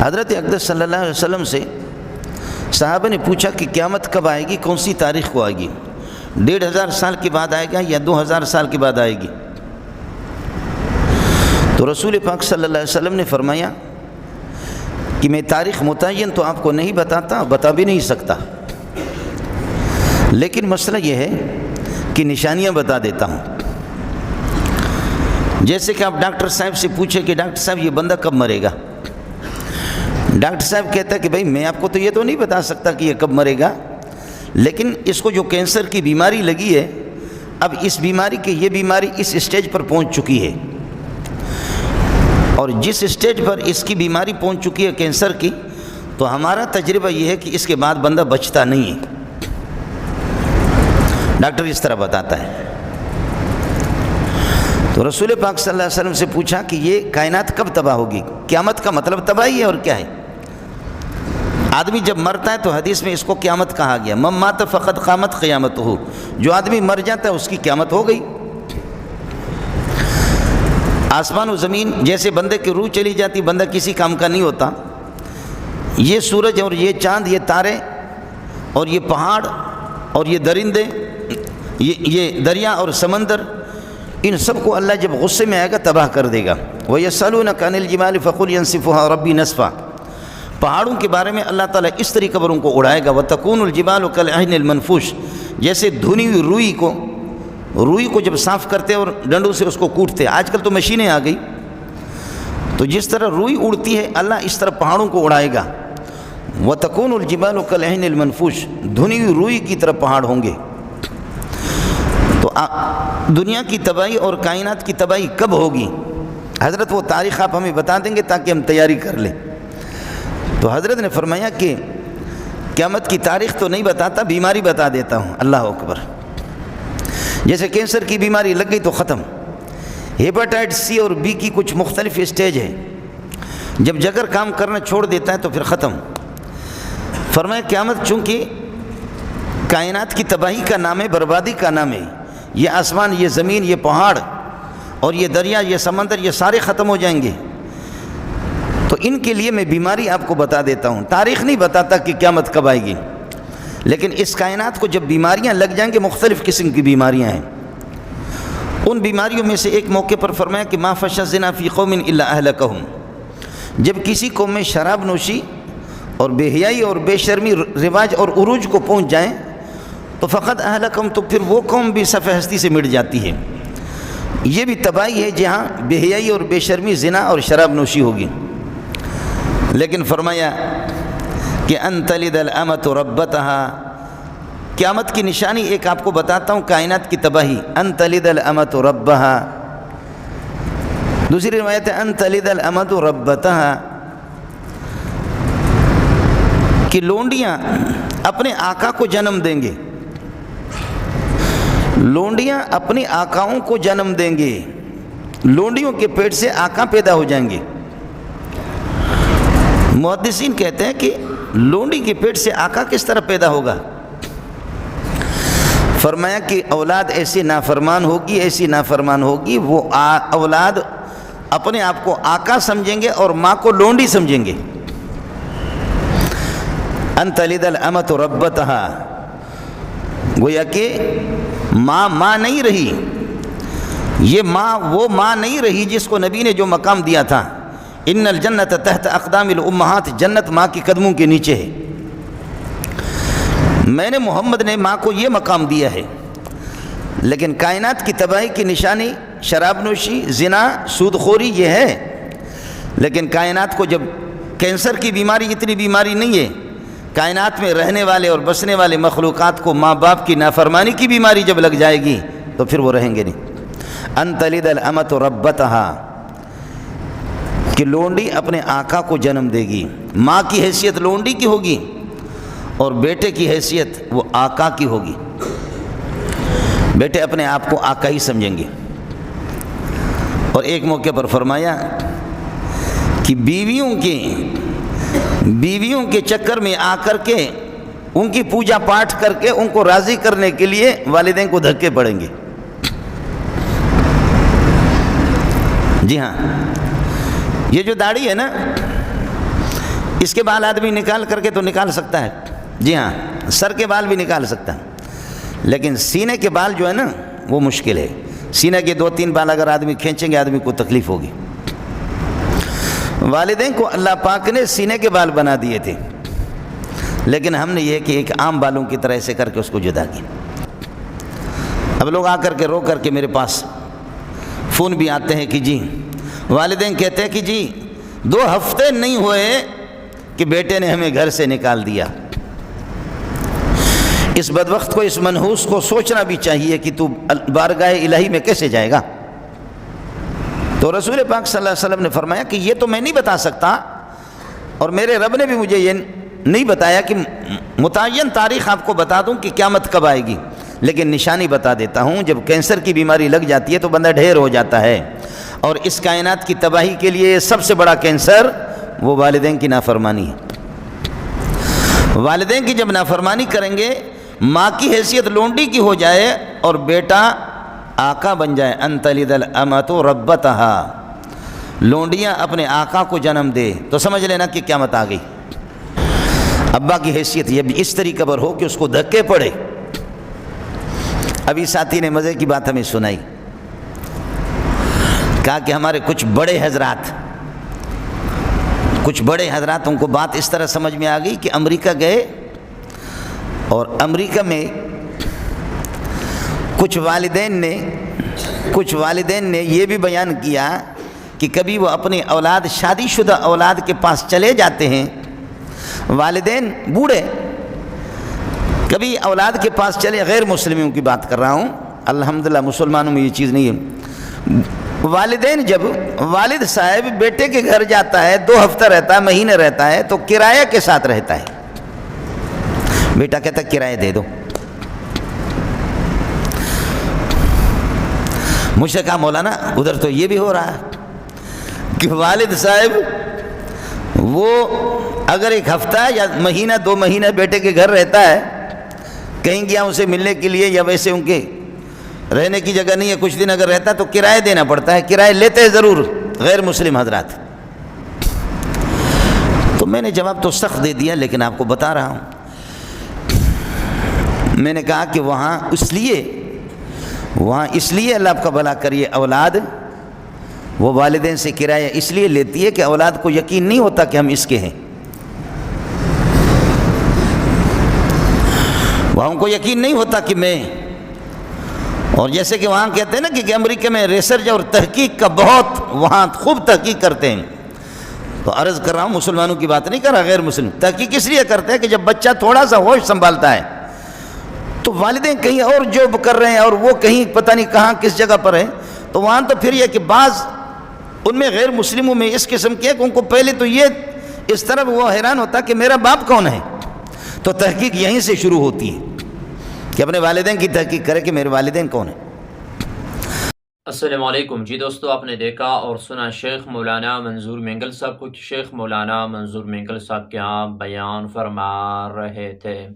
حضرت اقدس صلی اللہ علیہ وسلم سے صحابہ نے پوچھا کہ قیامت کب آئے گی، کون سی تاریخ کو آئے گی؟ 1500 سال کے بعد آئے گا یا 2000 سال کے بعد آئے گی؟ تو رسول پاک صلی اللہ علیہ وسلم نے فرمایا کہ میں تاریخ متعین تو آپ کو نہیں بتاتا، بتا بھی نہیں سکتا، لیکن مسئلہ یہ ہے کہ نشانیاں بتا دیتا ہوں۔ جیسے کہ آپ ڈاکٹر صاحب سے پوچھیں کہ ڈاکٹر صاحب یہ بندہ کب مرے گا، ڈاکٹر صاحب کہتا ہے کہ بھائی میں آپ کو تو یہ تو نہیں بتا سکتا کہ یہ کب مرے گا، لیکن اس کو جو کینسر کی بیماری لگی ہے، اب اس بیماری کی یہ بیماری اس اسٹیج پر پہنچ چکی ہے، اور جس اسٹیج پر اس کی بیماری پہنچ چکی ہے کینسر کی، تو ہمارا تجربہ یہ ہے کہ اس کے بعد بندہ بچتا نہیں ہے۔ ڈاکٹر اس طرح بتاتا ہے۔ تو رسول پاک صلی اللہ علیہ وسلم سے پوچھا کہ یہ کائنات کب تباہ ہوگی؟ قیامت کا مطلب تباہی ہے، اور کیا ہے؟ آدمی جب مرتا ہے تو حدیث میں اس کو قیامت کہا گیا، من مات فقد قامت قیامتہ، جو آدمی مر جاتا ہے اس کی قیامت ہو گئی۔ آسمان و زمین جیسے بندے کی روح چلی جاتی، بندہ کسی کام کا نہیں ہوتا، یہ سورج اور یہ چاند، یہ تارے اور یہ پہاڑ اور یہ درندے، یہ دریا اور سمندر، ان سب کو اللہ جب غصے میں آئے گا تباہ کر دے گا۔ وَيَسْأَلُونَكَ عَنِ الْجِبَالِ فَقُلْ يَنسِفُهَا رَبِّي نَسْفًا، پہاڑوں کے بارے میں اللہ تعالیٰ اس طریقے پر ان کو اڑائے گا۔ وَتَكُونُ الْجِبَالُ كَالْعِهْنِ الْمَنْفُوشِ، جیسے دھنی ہوئی روئی کو جب صاف کرتے اور ڈنڈوں سے اس کو کوٹتے، آج کل تو مشینیں آ گئی، تو جس طرح روئی اڑتی ہے اللہ اس طرح پہاڑوں کو اڑائے گا۔ وَتَكُونُ الْجِبَالُ كَالْعِهْنِ الْمَنْفُوشِ، دھنی ہوئی روئی کی طرح پہاڑ ہوں گے۔ تو دنیا کی تباہی اور کائنات کی تباہی کب ہوگی؟ حضرت وہ تاریخ آپ ہمیں بتا دیں گے تاکہ ہم تیاری کر لیں۔ تو حضرت نے فرمایا کہ قیامت کی تاریخ تو نہیں بتاتا، بیماری بتا دیتا ہوں۔ اللہ اکبر۔ جیسے کینسر کی بیماری لگ گئی تو ختم، ہیپاٹائٹس سی اور بی کی کچھ مختلف اسٹیج ہے، جب جگر کام کرنا چھوڑ دیتا ہے تو پھر ختم۔ فرمایا قیامت چونکہ کائنات کی تباہی کا نام ہے، بربادی کا نام ہے، یہ آسمان، یہ زمین، یہ پہاڑ اور یہ دریا، یہ سمندر، یہ سارے ختم ہو جائیں گے، تو ان کے لیے میں بیماری آپ کو بتا دیتا ہوں۔ تاریخ نہیں بتاتا کہ قیامت کب آئے گی، لیکن اس کائنات کو جب بیماریاں لگ جائیں گے، مختلف قسم کی بیماریاں ہیں، ان بیماریوں میں سے ایک موقع پر فرمایا کہ ما فشى الزنا فی قوم الا اہلکہم، جب کسی قوم میں شراب نوشی اور بے حیائی اور بے شرمی رواج اور عروج کو پہنچ جائیں تو فقط اہلکہم، تو پھر وہ قوم بھی صفحہ ہستی سے مٹ جاتی ہے۔ یہ بھی تباہی ہے جہاں بے حیائی اور بے شرمی، زنا اور شراب نوشی ہوگی۔ لیکن فرمایا کہ ان تلد الامۃ ربتها، قیامت کی نشانی ایک آپ کو بتاتا ہوں، کائنات کی تباہی، ان تلد الامۃ ربها۔ دوسری روایت ہے ان تلد الامۃ ربتها، کہ لونڈیاں اپنے آقا کو جنم دیں گے، لونڈیاں اپنی آقاؤں کو جنم دیں گے، لونڈیوں کے پیٹ سے آقا پیدا ہو جائیں گے۔ محدثین کہتے ہیں کہ لونڈی کے پیٹ سے آقا کس طرح پیدا ہوگا؟ فرمایا کہ اولاد ایسی نافرمان ہوگی، ایسی نافرمان ہوگی، وہ اولاد اپنے آپ کو آقا سمجھیں گے اور ماں کو لونڈی سمجھیں گے۔ ان تلد الامۃ ربتها، گویا کہ ماں نہیں رہی، یہ وہ ماں نہیں رہی جس کو نبی نے جو مقام دیا تھا، ان الجنت تحت اقدام الامہات، جنت ماں کے قدموں کے نیچے ہے۔ میں نے محمد نے ماں کو یہ مقام دیا ہے، لیکن کائنات کی تباہی کی نشانی شراب نوشی، زنا، سود خوری یہ ہے، لیکن کائنات کو جب کینسر کی بیماری اتنی بیماری نہیں ہے، کائنات میں رہنے والے اور بسنے والے مخلوقات کو ماں باپ کی نافرمانی کی بیماری جب لگ جائے گی تو پھر وہ رہیں گے نہیں۔ ان تلد الامۃ ربتها، کہ لونڈی اپنے آقا کو جنم دے گی، ماں کی حیثیت لونڈی کی ہوگی اور بیٹے کی حیثیت وہ آقا کی ہوگی، بیٹے اپنے آپ کو آقا ہی سمجھیں گے۔ اور ایک موقع پر فرمایا کہ بیویوں کے چکر میں آ کر کے ان کی پوجا پاٹ کر کے ان کو راضی کرنے کے لیے والدین کو دھکے پڑیں گے۔ جی ہاں، یہ جو داڑھی ہے نا، اس کے بال آدمی نکال کر کے تو نکال سکتا ہے، جی ہاں، سر کے بال بھی نکال سکتا ہے، لیکن سینے کے بال جو ہے نا وہ مشکل ہے۔ سینے کے 2-3 بال اگر آدمی کھینچیں گے آدمی کو تکلیف ہوگی۔ والدین کو اللہ پاک نے سینے کے بال بنا دیے تھے، لیکن ہم نے یہ کہ ایک عام بالوں کی طرح ایسے کر کے اس کو جدا کیا۔ اب لوگ آ کر کے رو کر کے میرے پاس فون بھی آتے ہیں کہ جی، والدین کہتے ہیں کہ جی 2 ہفتے نہیں ہوئے کہ بیٹے نے ہمیں گھر سے نکال دیا۔ اس بدبخت کو، اس منحوس کو سوچنا بھی چاہیے کہ تو بارگاہ الہی میں کیسے جائے گا۔ تو رسول پاک صلی اللہ علیہ وسلم نے فرمایا کہ یہ تو میں نہیں بتا سکتا، اور میرے رب نے بھی مجھے یہ نہیں بتایا کہ متعین تاریخ آپ کو بتا دوں کہ قیامت کب آئے گی، لیکن نشانی بتا دیتا ہوں۔ جب کینسر کی بیماری لگ جاتی ہے تو بندہ ڈھیر ہو جاتا ہے، اور اس کائنات کی تباہی کے لیے سب سے بڑا کینسر وہ والدین کی نافرمانی ہے۔ والدین کی جب نافرمانی کریں گے، ماں کی حیثیت لونڈی کی ہو جائے اور بیٹا آقا بن جائے، ان تلد الامۃ ربتہا، لونڈیاں اپنے آقا کو جنم دے، تو سمجھ لینا کہ قیامت آ گئی۔ ابا کی حیثیت یہ بھی اس طریقے پر ہو کہ اس کو دھکے پڑے۔ ابھی ساتھی نے مزے کی بات ہمیں سنائی، کہا کہ ہمارے کچھ بڑے حضرات ان کو بات اس طرح سمجھ میں آ گئی کہ امریکہ گئے، اور امریکہ میں کچھ والدین نے یہ بھی بیان کیا کہ کبھی وہ اپنی اولاد، شادی شدہ اولاد کے پاس چلے جاتے ہیں، والدین بوڑھے کبھی اولاد کے پاس چلے، غیر مسلموں کی بات کر رہا ہوں، الحمدللہ مسلمانوں میں یہ چیز نہیں ہے۔ والدین جب والد صاحب بیٹے کے گھر جاتا ہے، 2 ہفتہ رہتا ہے، مہینے رہتا ہے، تو کرایہ کے ساتھ رہتا ہے۔ بیٹا کہتا ہے کرایہ دے دو۔ مجھ سے کہا مولانا ادھر تو یہ بھی ہو رہا ہے کہ والد صاحب وہ اگر 1 ہفتہ یا مہینہ 2 مہینہ بیٹے کے گھر رہتا ہے، کہیں گیا اسے ملنے کے لیے، یا ویسے ان کے رہنے کی جگہ نہیں ہے، کچھ دن اگر رہتا تو کرایہ دینا پڑتا ہے۔ کرایہ لیتے ہیں ضرور غیر مسلم حضرات۔ تو میں نے جواب تو سخت دے دیا، لیکن آپ کو بتا رہا ہوں، میں نے کہا کہ وہاں اس لیے اللہ آپ کا بھلا کریے، اولاد وہ والدین سے کرایہ اس لیے لیتی ہے کہ اولاد کو یقین نہیں ہوتا کہ ہم اس کے ہیں، وہاں کو یقین نہیں ہوتا کہ میں، اور جیسے کہ وہاں کہتے ہیں نا کہ امریکہ میں ریسرچ اور تحقیق کا بہت، وہاں خوب تحقیق کرتے ہیں۔ تو عرض کر رہا ہوں، مسلمانوں کی بات نہیں کر رہا، غیر مسلم تحقیق اس لیے کرتے ہیں کہ جب بچہ تھوڑا سا ہوش سنبھالتا ہے تو والدین کہیں اور جاب کر رہے ہیں اور وہ کہیں پتہ نہیں کہاں کس جگہ پر ہیں، تو وہاں تو پھر یہ کہ بعض ان میں غیر مسلموں میں اس قسم کے کہ ان کو پہلے تو یہ اس طرح وہ حیران ہوتا کہ میرا باپ کون ہے، تو تحقیق یہیں سے شروع ہوتی ہے کہ اپنے والدین کی تحقیق کرے کہ میرے والدین کون ہیں۔ السلام علیکم جی دوستو، آپ نے دیکھا اور سنا شیخ مولانا منظور مینگل صاحب کو، شیخ مولانا منظور مینگل صاحب کے یہاں بیان فرما رہے تھے۔